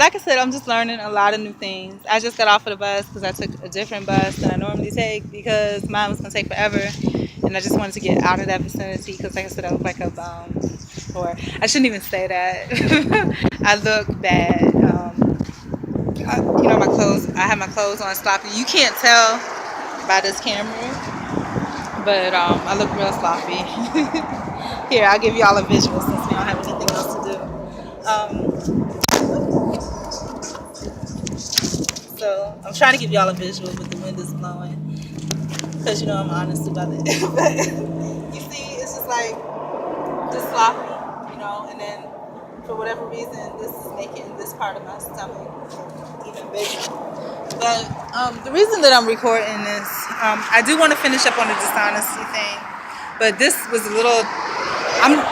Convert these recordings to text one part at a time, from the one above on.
like I said, I'm just learning a lot of new things. I just got off of the bus because I took a different bus than I normally take because mine was going to take forever. And I just wanted to get out of that vicinity because, like I said, I look like a bum. Or I shouldn't even say that. I look bad. My clothes, I have my clothes on sloppy. You can't tell by this camera, but I look real sloppy. Here, I'll give y'all a visual since we don't have anything else to do. So I'm trying to give y'all a visual with the wind is blowing because I'm honest about it. But you see, it's just like just sloppy, and then for whatever reason, this is making this part of my stomach even bigger. But the reason that I'm recording this, I do want to finish up on the dishonesty thing. But this was a little.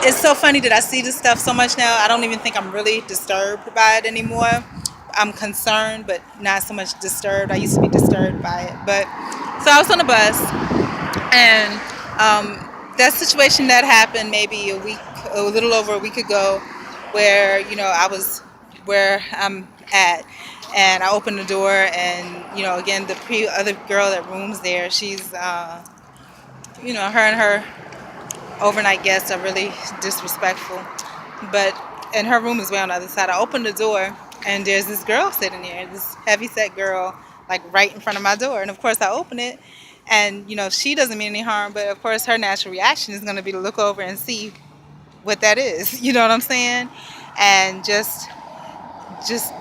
It's so funny that I see this stuff so much now. I don't even think I'm really disturbed by it anymore. I'm concerned, but not so much disturbed. I used to be disturbed by it. But so I was on the bus, and that situation that happened maybe a little over a week ago, where I was where I'm at, and I opened the door, and again the other girl that rooms there, she's her and her overnight guests are really disrespectful. But and her room is way on the other side. I opened the door, and there's this girl sitting there, this heavy-set girl, like right in front of my door. And of course, I open it, and she doesn't mean any harm, but of course, her natural reaction is going to be to look over and see what that is. You know what I'm saying? And just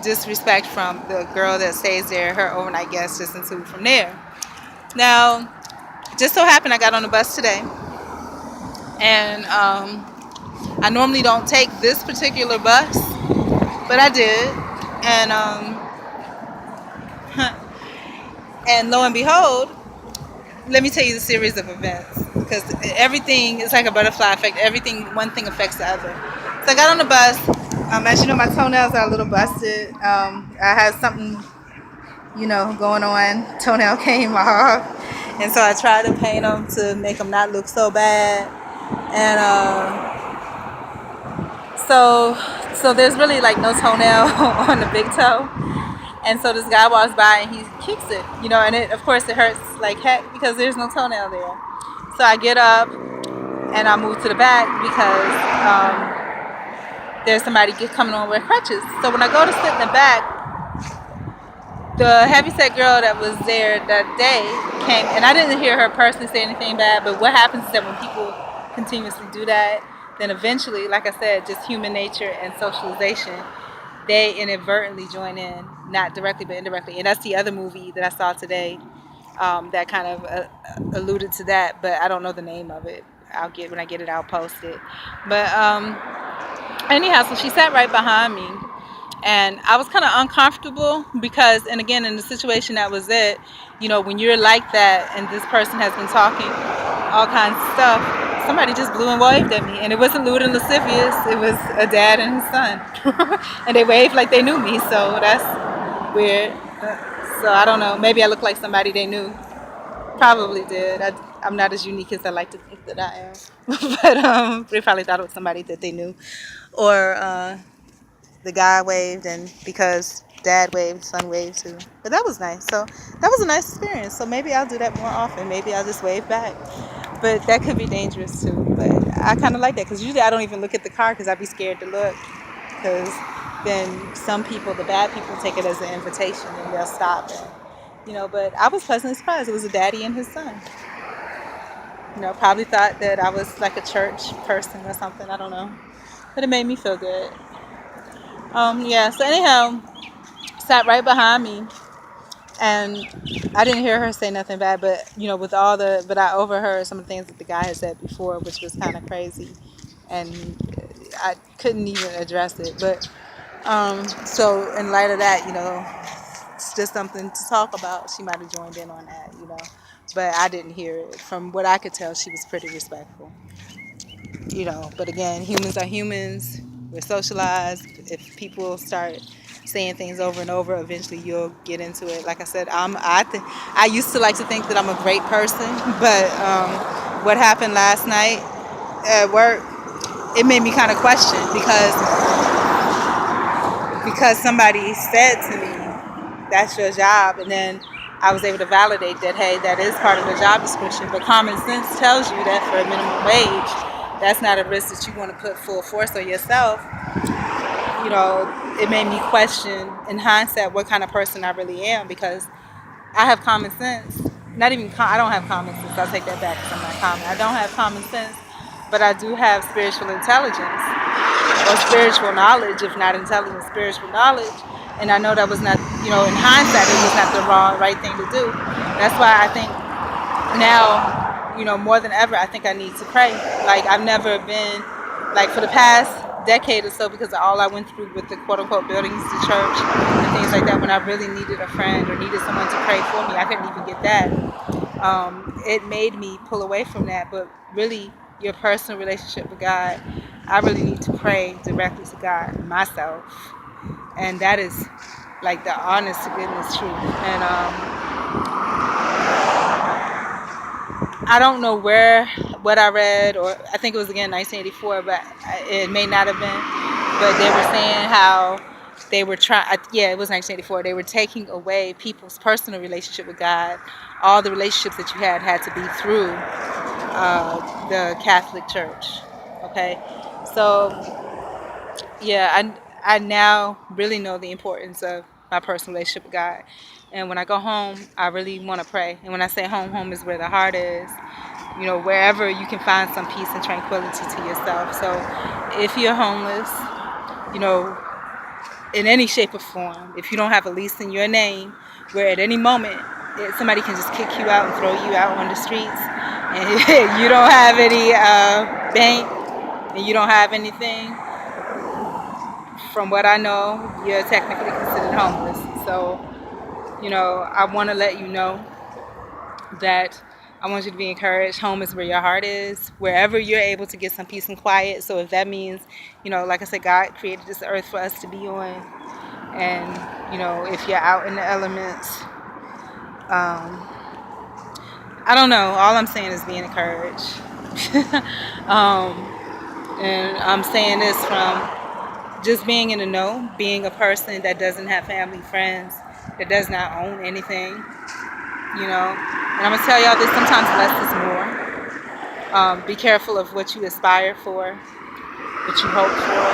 disrespect from the girl that stays there, her overnight guest, just ensued from there. Now, just so happened I got on the bus today, and I normally don't take this particular bus, but I did, and and lo and behold, let me tell you the series of events, because everything is like a butterfly effect. One thing affects the other. So I got on the bus. As you know, my toenails are a little busted. I had something, going on. Toenail came off, and so I tried to paint them to make them not look so bad. And so there's really like no toenail on the big toe. And so this guy walks by and he kicks it, and of course it hurts like heck because there's no toenail there. So I get up and I move to the back because there's somebody coming on with crutches. So when I go to sit in the back, the heavyset girl that was there that day came, and I didn't hear her personally say anything bad, but what happens is that when people continuously do that, then eventually, like I said, just human nature and socialization, they inadvertently join in, not directly but indirectly. And that's the other movie that I saw today that kind of alluded to that, but I don't know the name of it. When I get it, I'll post it. But anyhow, so she sat right behind me, and I was kind of uncomfortable because, and again, in the situation that was it, when you're like that and this person has been talking all kinds of stuff, somebody just blew and waved at me, and it wasn't lewd and lascivious. It was a dad and his son, and they waved like they knew me, so that's weird. So I don't know. Maybe I look like somebody they knew. Probably did. I'm not as unique as I like to think that I am, but they probably thought it was somebody that they knew, or the guy waved, and because dad waved, son waved too. But that was nice. So that was a nice experience. So maybe I'll do that more often. Maybe I'll just wave back. But that could be dangerous too. But I kind of like that because usually I don't even look at the car because I'd be scared to look. Because then some people, the bad people, take it as an invitation and they'll stop. And, but I was pleasantly surprised. It was a daddy and his son. Probably thought that I was like a church person or something. I don't know. But it made me feel good. So anyhow, sat right behind me, and I didn't hear her say nothing bad, but but I overheard some of the things that the guy had said before, which was kind of crazy, and I couldn't even address it. But so in light of that, it's just something to talk about. She might have joined in on that, but I didn't hear it. From what I could tell, she was pretty respectful. But again, humans are humans. We're socialized. If people start saying things over and over, eventually you'll get into it. Like I said, I used to like to think that I'm a great person, but what happened last night at work, it made me kind of question because because somebody said to me, that's your job. And then I was able to validate that, hey, that is part of the job description. But common sense tells you that for a minimum wage, that's not a risk that you want to put full force on yourself. It made me question in hindsight what kind of person I really am, because I have common sense. Not even, I don't have common sense. I'll take that back because I'm not common. I don't have common sense, but I do have spiritual intelligence, or spiritual knowledge, if not intelligence, spiritual knowledge. And I know that was not, in hindsight, it was not the right thing to do. That's why I think now, more than ever, I think I need to pray. Like, I've never been, like, for the past decade or so, because of all I went through with the quote-unquote buildings, the church, and things like that, when I really needed a friend or needed someone to pray for me, I couldn't even get that. It made me pull away from that. But really, your personal relationship with God, I really need to pray directly to God myself. And that is, like, the honest to goodness truth. And I don't know what I read, or I think it was again 1984, but it may not have been. But they were saying how they were it was 1984. They were taking away people's personal relationship with God. All the relationships that you had to be through the Catholic Church. Okay, so yeah, I now really know the importance of my personal relationship with God. And when I go home, I really want to pray. And when I say home, home is where the heart is. Wherever you can find some peace and tranquility to yourself. So if you're homeless, in any shape or form, if you don't have a lease in your name, where at any moment somebody can just kick you out and throw you out on the streets, and you don't have any bank, and you don't have anything, from what I know, you're technically considered homeless. So, I want to let you know that I want you to be encouraged. Home is where your heart is, wherever you're able to get some peace and quiet. So if that means, like I said, God created this earth for us to be on. And, if you're out in the elements, I don't know. All I'm saying is being encouraged. And I'm saying this from just being in the know, being a person that doesn't have family, friends, that does not own anything, And I'm going to tell y'all this, sometimes less is more. Be careful of what you aspire for, what you hope for,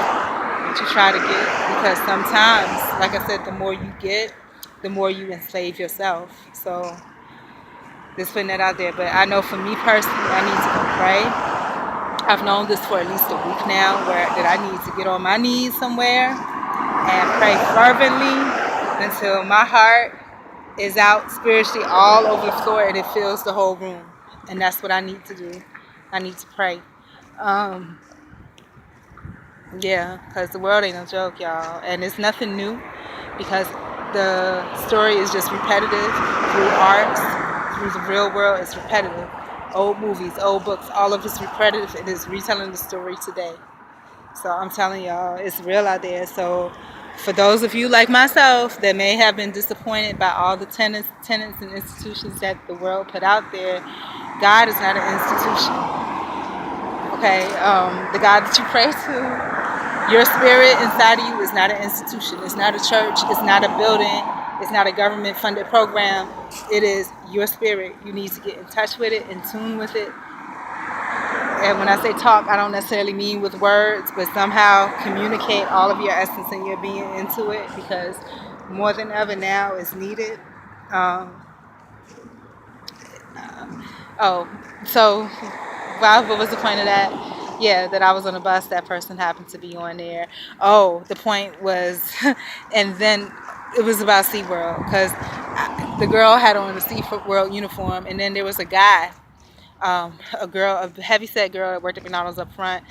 what you try to get. Because sometimes, like I said, the more you get, the more you enslave yourself. So just putting that out there. But I know for me personally, I need to go pray. I've known this for at least a week now, that I need to get on my knees somewhere and pray fervently until my heart is out spiritually all over the floor and it fills the whole room. And that's what I need to do. I need to pray. Because the world ain't no joke, y'all. And it's nothing new, because the story is just repetitive through arts, through the real world. It's repetitive. Old movies, old books, all of it's repetitive. It is retelling the story today. So I'm telling y'all, it's real out there. So for those of you like myself that may have been disappointed by all the tenets and institutions that the world put out there, God is not an institution. Okay, the God that you pray to, your spirit inside of you is not an institution. It's not a church. It's not a building. It's not a government-funded program. It is your spirit. You need to get in touch with it, in tune with it. And when I say talk, I don't necessarily mean with words, but somehow communicate all of your essence and your being into it, because more than ever now is needed. So what was the point of that? Yeah, that I was on a bus, that person happened to be on there. Oh, the point was, and then it was about SeaWorld, because the girl had on the SeaWorld uniform, and then there was a guy, a heavyset girl that worked at McDonald's up front.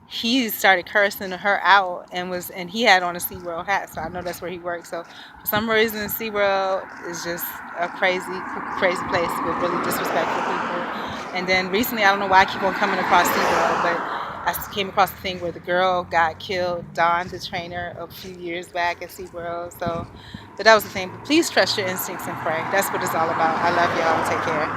He started cursing her out, and he had on a SeaWorld hat, so I know that's where he works. So for some reason, SeaWorld is just a crazy place with really disrespectful people. And then recently, I don't know why I keep on coming across SeaWorld, but I came across the thing where the girl got killed, Dawn, the trainer, a few years back at SeaWorld. But that was the thing. But please trust your instincts and pray. That's what it's all about. I love y'all. Take care.